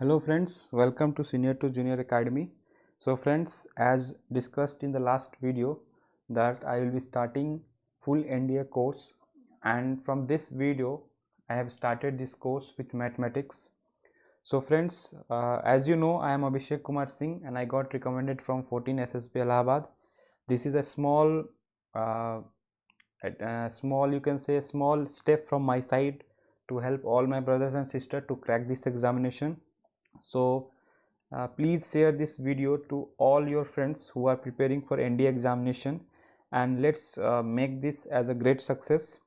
Hello friends, welcome to Senior to Junior Academy. So friends, as discussed in the last video that I will be starting full NDA course, and from this video I have started this course with mathematics. So friends, as you know, I am Abhishek Kumar Singh and I got recommended from 14 SSB Allahabad. This is a uh, small you can say small step from my side to help all my brothers and sisters to crack this examination. So please share this video to all your friends who are preparing for ND examination, and let's make this as a great success.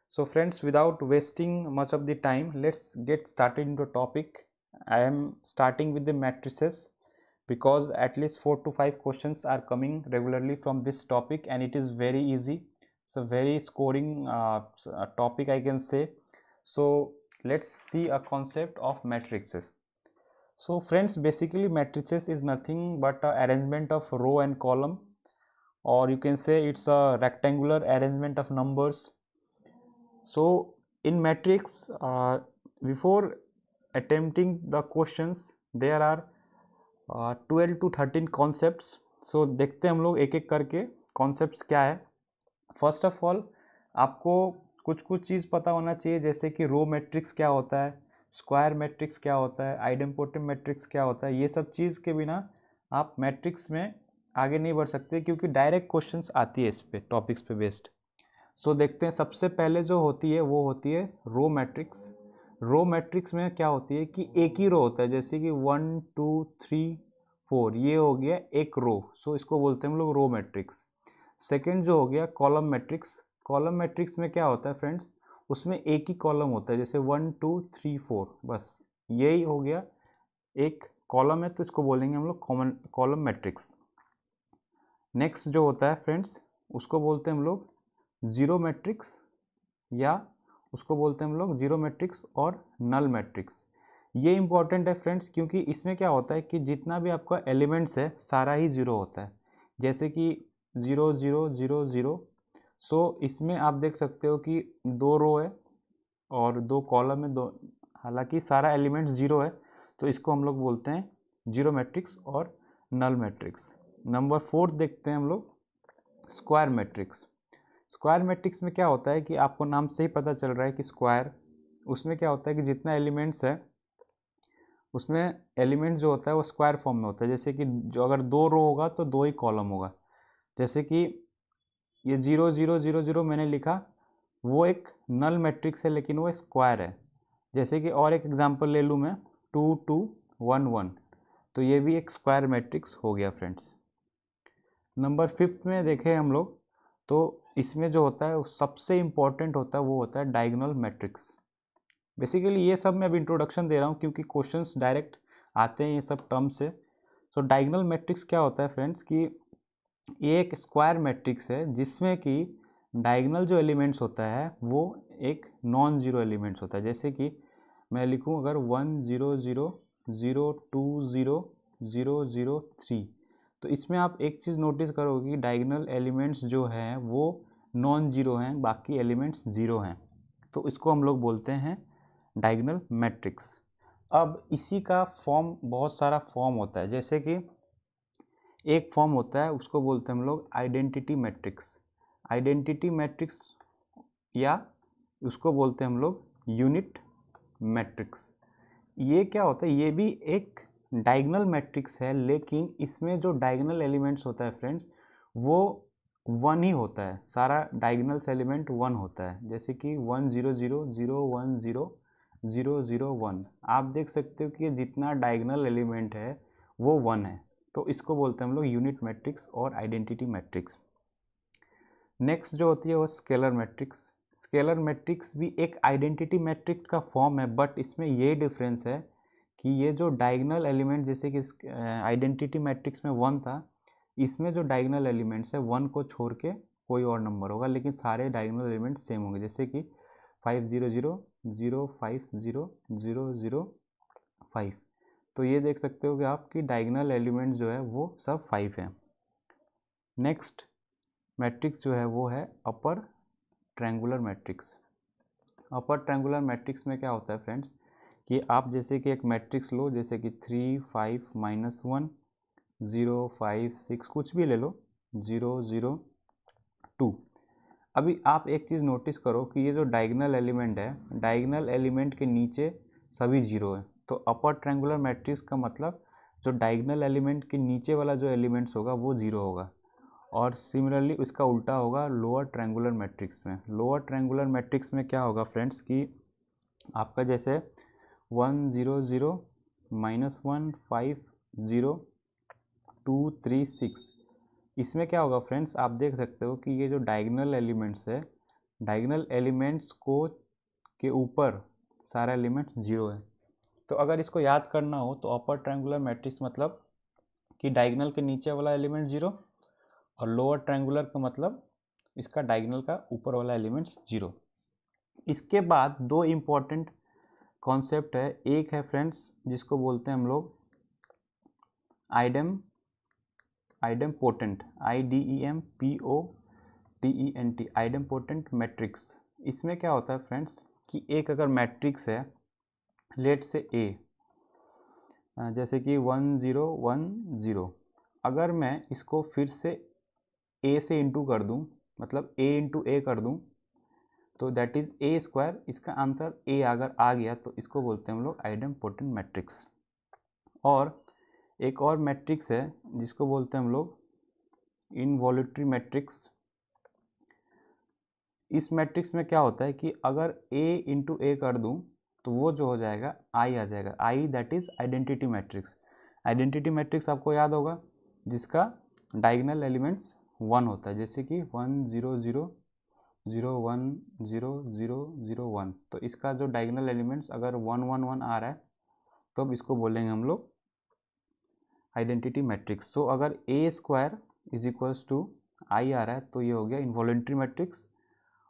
So friends, without wasting much of the time, let's get started into topic. I am starting with the matrices because at least 4 to 5 questions are coming regularly from this topic and it is very easy. It's a very scoring topic, I can say. So let's see a concept of matrices. So friends, basically matrices is nothing but a arrangement of row and column, or you can say it's a rectangular arrangement of numbers. So in matrix, before attempting the questions, there are 12 to 13 concepts. So देखते हैं हम लोग एक एक करके concepts क्या है. First of all आपको कुछ कुछ चीज़ पता होना चाहिए, जैसे कि रो मैट्रिक्स क्या होता है, स्क्वायर मैट्रिक्स क्या होता है, आइडेम्पोटिव मैट्रिक्स क्या होता है. ये सब चीज़ के बिना आप मैट्रिक्स में आगे नहीं बढ़ सकते, क्योंकि डायरेक्ट क्वेश्चंस आती है इस पे टॉपिक्स पे बेस्ड. सो देखते हैं. सबसे पहले जो होती है वो होती है रो मैट्रिक्स. रो मैट्रिक्स में क्या होती है कि एक ही रो होता है, जैसे कि 1 2 3 4, ये हो गया एक रो. सो इसको बोलते हैं हम लोग रो मैट्रिक्स. सेकेंड जो हो गया कॉलम मैट्रिक्स. कॉलम मैट्रिक्स में क्या होता है फ्रेंड्स, उसमें एक ही कॉलम होता है, जैसे 1 2 3 4, बस यही हो गया एक कॉलम है, तो इसको बोलेंगे हम लोग कॉमन कॉलम मैट्रिक्स. नेक्स्ट जो होता है फ्रेंड्स, उसको बोलते हैं हम लोग जीरो मैट्रिक्स, या उसको बोलते हैं हम लोग जीरो मैट्रिक्स और नल मैट्रिक्स. ये इंपॉर्टेंट है फ्रेंड्स, क्योंकि इसमें क्या होता है कि जितना भी आपका एलिमेंट्स है सारा ही जीरो होता है, जैसे कि 0 0 0 0. सो इसमें आप देख सकते हो कि दो रो है और दो कॉलम है, दो, हालांकि सारा एलिमेंट्स जीरो है, तो इसको हम लोग बोलते हैं जीरो मैट्रिक्स और नल मैट्रिक्स. नंबर 4 देखते हैं हम लोग स्क्वायर मैट्रिक्स. स्क्वायर मैट्रिक्स में क्या होता है कि आपको नाम से ही पता चल रहा है कि स्क्वायर, उसमें क्या होता है कि जितना एलिमेंट्स है उसमें एलिमेंट जो होता है वो स्क्वायर फॉर्म में होता है. जैसे कि जो अगर दो रो होगा तो दो ही कॉलम होगा, जैसे कि ये 0 0 0 0 मैंने लिखा, वो एक नल मैट्रिक्स है लेकिन वो स्क्वायर है. जैसे कि और एक एग्जांपल ले लूँ मैं, 2 2 1 1, तो ये भी एक स्क्वायर मैट्रिक्स हो गया फ्रेंड्स. नंबर 5 में देखें हम लोग, तो इसमें जो होता है सबसे इम्पॉर्टेंट होता है वो होता है डायगोनल मैट्रिक्स. बेसिकली ये सब मैं अभी इंट्रोडक्शन दे रहा हूँ क्योंकि क्वेश्चंस डायरेक्ट आते हैं ये सब टर्म से. सो डायगोनल मैट्रिक्स क्या होता है फ्रेंड्स, कि ये एक स्क्वायर मैट्रिक्स है जिसमें कि डायगोनल जो एलिमेंट्स होता है वो एक नॉन जीरो एलिमेंट्स होता है. जैसे कि मैं लिखूँ अगर 1 0 0 0 2 0 0 0 3, तो इसमें आप एक चीज़ नोटिस करोगे कि डायगोनल एलिमेंट्स जो हैं वो नॉन जीरो हैं, बाकी एलिमेंट्स जीरो हैं, तो इसको हम लोग बोलते हैं डायगोनल मैट्रिक्स. अब इसी का फॉर्म, बहुत सारा फॉर्म होता है, जैसे कि एक फॉर्म होता है उसको बोलते हैं हम लोग आइडेंटिटी मैट्रिक्स. आइडेंटिटी मैट्रिक्स या उसको बोलते हैं हम लोग यूनिट मैट्रिक्स. ये क्या होता है, ये भी एक डायगोनल मैट्रिक्स है, लेकिन इसमें जो डायगोनल एलिमेंट्स होता है फ्रेंड्स वो वन ही होता है, सारा डायगोनल्स एलिमेंट वन होता है. जैसे कि 1 0 0 0 1 0 0 0 1, आप देख सकते हो कि ये जितना डायगोनल एलिमेंट है वो वन है, तो इसको बोलते हैं हम लोग यूनिट मैट्रिक्स और आइडेंटिटी मैट्रिक्स. नेक्स्ट जो होती है वो स्केलर मैट्रिक्स. स्केलर मैट्रिक्स भी एक आइडेंटिटी मैट्रिक्स का फॉर्म है, बट इसमें ये डिफरेंस है कि ये जो डायगोनल एलिमेंट, जैसे कि आइडेंटिटी मैट्रिक्स में वन था, इसमें जो डायगोनल एलिमेंट्स है वन को छोड़ के कोई और नंबर होगा, लेकिन सारे डायगोनल एलिमेंट सेम होंगे. जैसे कि 5 0 0 0 5 0 0 0 5, तो ये देख सकते हो कि आपकी डायगोनल एलिमेंट जो है वो सब 5 हैं. नेक्स्ट मैट्रिक्स जो है वो है upper triangular matrix. Upper triangular matrix में क्या होता है फ्रेंड्स, कि आप जैसे कि एक मैट्रिक्स लो, जैसे कि 3 5 -1 0 5 6 कुछ भी ले लो, 0 0 2। अभी आप एक चीज़ नोटिस करो कि ये जो डायगोनल एलिमेंट है, डायगोनल एलिमेंट के नीचे सभी जीरो है। तो अपर ट्रायंगुलर मैट्रिक्स का मतलब जो डायगोनल एलिमेंट के नीचे वाला जो एलिमेंट्स होगा वो जीरो होगा। और सिमिलरली उसका उल्टा होगा लोअर ट्रायंगुलर मैट्रिक्स में। लोअर ट्रायंगुलर मैट्रिक्स में क्या होगा फ्रेंड्स कि आपका जैसे 1 0 0 -1 5 0 2 3 6, इसमें क्या होगा फ्रेंड्स, आप देख सकते हो कि ये जो डायगोनल एलिमेंट्स है, डायगोनल एलिमेंट्स को के ऊपर सारा एलिमेंट जीरो है। तो अगर इसको याद करना हो तो अपर ट्रायंगुलर मैट्रिक्स मतलब कि डायगोनल के नीचे वाला एलिमेंट जीरो, और लोअर ट्रायंगुलर का मतलब इसका डायगोनल का ऊपर वाला एलिमेंट्स जीरो। इसके बाद दो इम्पॉर्टेंट कॉन्सेप्ट है। एक है फ्रेंड्स जिसको बोलते हैं हम लोग आइडेम्पोटेंट, IDEMPOTENT, आइडेम्पोटेंट मैट्रिक्स। इसमें क्या होता है फ्रेंड्स कि एक अगर मैट्रिक्स है, लेट से A, जैसे कि 1 0 1 0, अगर मैं इसको फिर से A से इंटू कर दूं, मतलब A इंटू A कर दूं, तो दैट इज A स्क्वायर। इसका आंसर A अगर आ गया तो इसको बोलते हैं हम लोग आइडेम्पोटेंट मैट्रिक्स। और एक और मैट्रिक्स है जिसको बोलते हैं हम लोग इनवॉल्यूटरी मैट्रिक्स। इस मैट्रिक्स में क्या होता है कि अगर A इंटू A कर दूं तो वो जो हो जाएगा I आ जाएगा, I that is identity matrix. Identity matrix आपको याद होगा जिसका डायगोनल एलिमेंट्स 1 होता है, जैसे कि 1 0 0 0 1 0 0 0 1। तो इसका जो डायगोनल एलिमेंट्स अगर 1 1 1 आ रहा है तो अब इसको बोलेंगे हम लोग आइडेंटिटी मैट्रिक्स। सो अगर A square is equals to I आ रहा है तो ये हो गया इनवॉलेंट्री मैट्रिक्स,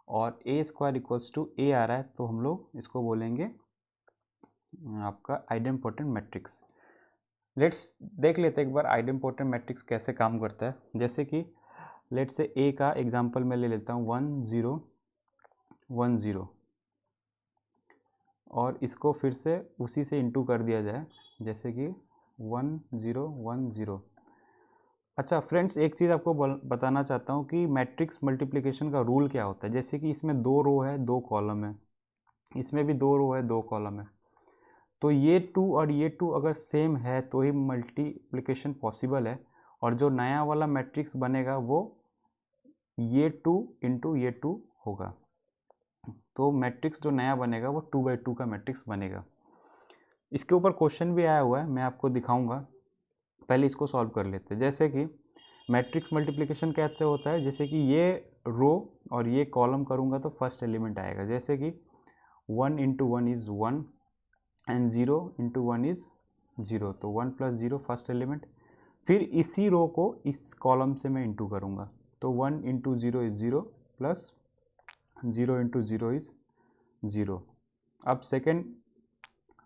और A square equals to A आ रहा है तो हम लोग इसको बोलेंगे आपका आइडेम्पोटेंट मैट्रिक्स। लेट्स देख लेते हैं एक बार आइडेम्पोटेंट मैट्रिक्स कैसे काम करता है। जैसे कि लेट से A का एग्जांपल मैं ले लेता हूँ 1 0 1 0, और इसको फिर से उसी से इंटू कर दिया जाए, जैसे कि 1 0 1 0। अच्छा फ्रेंड्स, एक चीज़ आपको बताना चाहता हूँ कि मैट्रिक्स मल्टीप्लिकेशन का रूल क्या होता है। जैसे कि इसमें 2 रो है 2 कॉलम है, इसमें भी 2 रो है 2 कॉलम है, तो ये 2 और ये 2 अगर सेम है तो ही मल्टीप्लिकेशन पॉसिबल है। और जो नया वाला मैट्रिक्स बनेगा वो ये 2 इंटू ये 2 होगा। तो मैट्रिक्स जो नया बनेगा वो 2/2 का मैट्रिक्स बनेगा। इसके ऊपर क्वेश्चन भी आया हुआ है, मैं आपको दिखाऊंगा। पहले इसको सॉल्व कर लेते हैं। जैसे कि मैट्रिक्स मल्टीप्लिकेशन कैसे होता है, जैसे कि ये रो और ये कॉलम करूँगा तो फर्स्ट एलिमेंट आएगा, जैसे कि 1 into 1 is 1 and 0 into 1 is 0, तो 1 + 0 फर्स्ट एलिमेंट। फिर इसी रो को इस कॉलम से मैं इंटू करूँगा, तो 1 into 0 is 0 plus 0 into 0 is 0। अब सेकेंड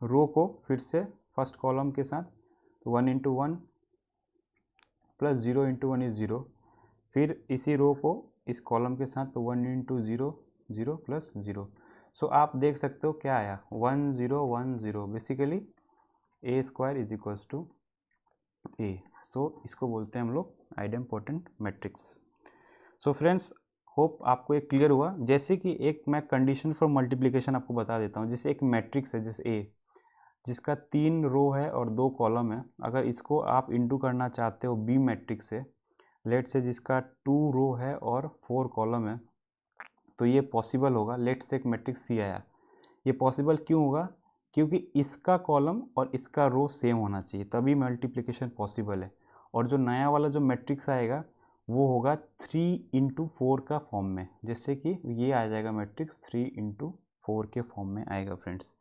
रो को फिर से फर्स्ट कॉलम के साथ, तो 1 इंटू 1 प्लस 0 इंटू 1 इज़ 0। फिर इसी रो को इस कॉलम के साथ, तो 1 इंटू 0 0 प्लस 0। सो आप देख सकते हो क्या आया, 1 0 1 0, basically A square is equals to A। So इसको बोलते हैं हम लोग idempotent matrix. So friends, hope आपको एक क्लियर हुआ। जैसे कि एक मैं कंडीशन फॉर मल्टीप्लिकेशन आपको बता देता हूँ। जैसे एक मैट्रिक्स है जैसे A, जिसका 3 रो है और 2 कॉलम है। अगर इसको आप इंटू करना चाहते हो B मैट्रिक्स से, लेट से जिसका 2 रो है और 4 कॉलम है, तो ये पॉसिबल होगा। लेट से एक मैट्रिक्स C आया, ये पॉसिबल क्यों होगा, क्योंकि इसका कॉलम और इसका रो सेम होना चाहिए, तभी मल्टीप्लिकेशन पॉसिबल है। और जो नया वाला जो मैट्रिक्स आएगा वो होगा 3 इंटू 4 का फॉर्म में, जैसे कि ये आ जाएगा मैट्रिक्स 3 इंटू 4 के फॉर्म में आएगा फ्रेंड्स।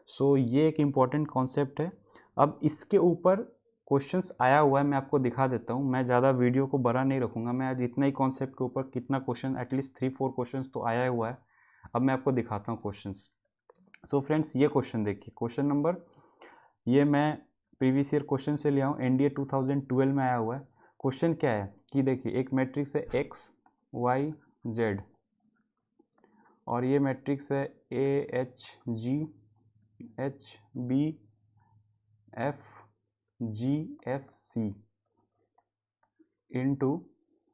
सो ये एक इम्पॉर्टेंट कॉन्सेप्ट है। अब इसके ऊपर क्वेश्चंस आया हुआ है, मैं आपको दिखा देता हूँ। मैं ज़्यादा वीडियो को बड़ा नहीं रखूँगा, मैं आज इतना ही कॉन्सेप्ट के ऊपर कितना क्वेश्चन, एटलीस्ट 3-4 क्वेश्चंस तो आया हुआ है। अब मैं आपको दिखाता हूँ क्वेश्चंस। सो फ्रेंड्स, ये क्वेश्चन देखिए, क्वेश्चन नंबर, ये मैं प्रीवियस ईयर क्वेश्चन से लिया हूँ, NDA 2012 में आया हुआ है। क्वेश्चन क्या है कि देखिए, एक मैट्रिक्स है X Y Z, और ये मैट्रिक्स है AHG HBFGFC इंटू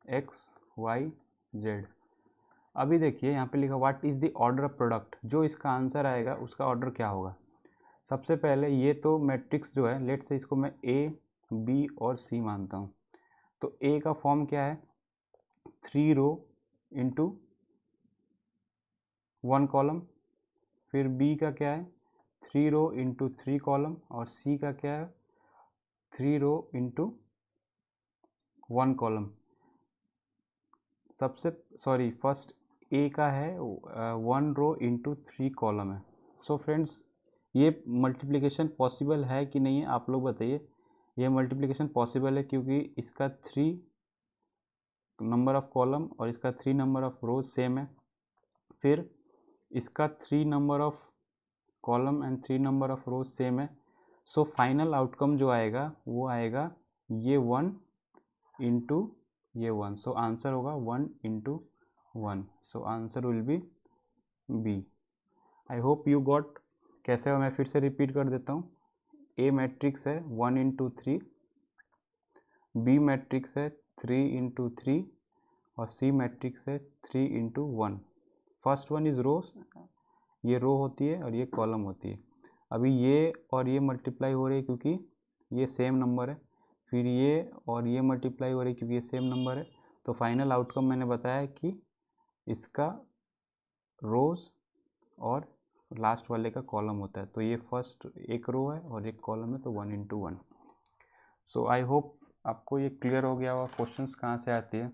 XYZ। अभी देखिए यहाँ पे लिखा what is the order of product, जो इसका आंसर आएगा उसका ऑर्डर क्या होगा। सबसे पहले ये तो मैट्रिक्स जो है, लेट से इसको मैं A, B और C मानता हूँ। तो A का फॉर्म क्या है, 3 रो इंटू 1 कॉलम। फिर B का क्या है, 3 रो इंटू 3 कॉलम। और C का क्या है, 3 rho into 1 column. First A का है 1 रो इंटू 3 कॉलम है। सो फ्रेंड्स, ये मल्टीप्लिकेशन पॉसिबल है कि नहीं है, आप लोग बताइए। ये मल्टीप्लिकेशन पॉसिबल है क्योंकि इसका 3 नंबर ऑफ कॉलम और इसका 3 नंबर ऑफ रोज सेम है। फिर इसका 3 number of column and 3 number of rows same है। सो फाइनल आउटकम जो आएगा वो आएगा ये 1 इंटू ये 1। सो आंसर होगा 1 into 1। So answer will be B. I hope you got. कैसे हो, मैं फिर से रिपीट कर देता हूँ। ए मैट्रिक्स है 1 इंटू 3, बी मैट्रिक्स है 3 इंटू 3 और सी मैट्रिक्स है 3 इंटू 1। फर्स्ट वन इज़ रोज, ये रो होती है और ये कॉलम होती है। अभी ये और ये मल्टीप्लाई हो रही है क्योंकि ये सेम नंबर है। फिर ये और ये मल्टीप्लाई हो रही है क्योंकि ये सेम नंबर है। तो फाइनल आउटकम मैंने बताया कि इसका रोज और लास्ट वाले का कॉलम होता है। तो ये फर्स्ट एक रो है और एक कॉलम है, तो 1 इंटू 1। सो आई होप आपको ये क्लियर हो गया होगा क्वेश्चंस कहाँ से आती है।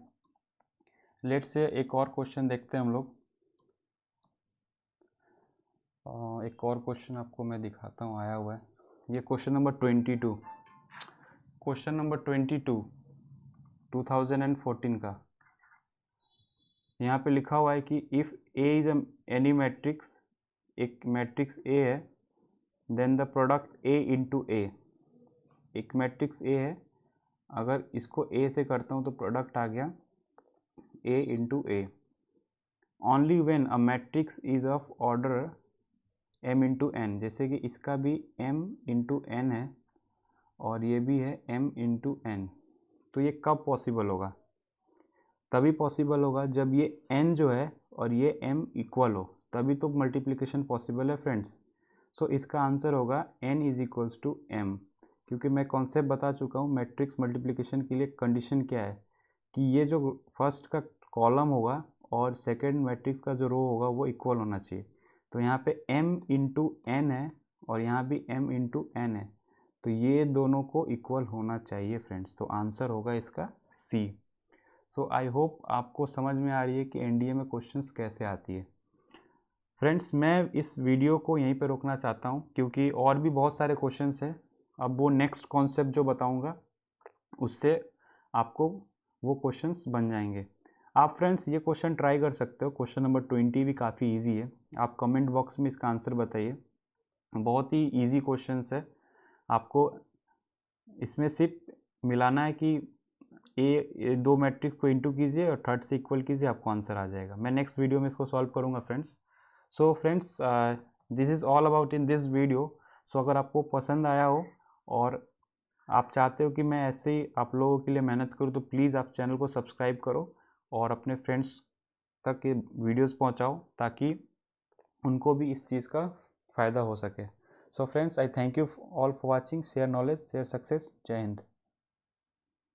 लेट्स से एक और क्वेश्चन देखते हैं हम लोग। एक और क्वेश्चन आपको मैं दिखाता हूँ, आया हुआ है। ये क्वेश्चन नंबर 22, क्वेश्चन नंबर 22 2014 का। यहाँ पे लिखा हुआ है कि if A is any matrix, एक मैट्रिक्स ए है, then the product A into A. एक मैट्रिक्स ए है, अगर इसको ए से करता हूँ तो प्रोडक्ट आ गया A into A. Only when a matrix is of order m into N. जैसे कि इसका भी m इंटू एन है और ये भी है m इंटू एन। तो ये कब पॉसिबल होगा, तभी पॉसिबल होगा जब ये n जो है और ये m इक्वल हो, तभी तो मल्टीप्लिकेशन पॉसिबल है फ्रेंड्स। सो इसका आंसर होगा n is equals to m। क्योंकि मैं कॉन्सेप्ट बता चुका हूँ मैट्रिक्स मल्टीप्लिकेशन के लिए। कंडीशन क्या है कि ये जो फर्स्ट का कॉलम होगा और सेकेंड मैट्रिक्स का जो रो होगा वो इक्वल होना चाहिए। तो यहाँ पे m इंटू एन है और यहाँ भी m इंटू एन है, तो ये दोनों को इक्वल होना चाहिए फ्रेंड्स। तो आंसर होगा इसका C। सो आई होप आपको समझ में आ रही है कि एनडीए में क्वेश्चंस कैसे आती है। फ्रेंड्स, मैं इस वीडियो को यहीं पे रोकना चाहता हूँ क्योंकि और भी बहुत सारे क्वेश्चंस हैं। अब वो नेक्स्ट कॉन्सेप्ट जो बताऊँगा उससे आपको वो क्वेश्चंस बन जाएंगे। आप फ्रेंड्स ये क्वेश्चन ट्राई कर सकते हो। क्वेश्चन नंबर 20 भी काफ़ी इजी है। आप कमेंट बॉक्स में इसका आंसर बताइए। बहुत ही इजी क्वेश्चंस है। आपको इसमें सिर्फ मिलाना है कि ए दो मैट्रिक्स को इंटू कीजिए और थर्ड से इक्वल कीजिए, आपको आंसर आ जाएगा। मैं नेक्स्ट वीडियो में इसको सॉल्व करूँगा friends. So friends, this is all about in this video. So अगर आपको पसंद आया हो और आप चाहते हो कि मैं ऐसे ही आप लोगों के लिए मेहनत करूँ, तो प्लीज़ आप चैनल को सब्सक्राइब करो और अपने फ्रेंड्स तक ये वीडियोज़ पहुँचाओ ताकि उनको भी इस चीज़ का फ़ायदा हो सके। So friends, I thank you all for watching. Share knowledge, share success. जय हिंद।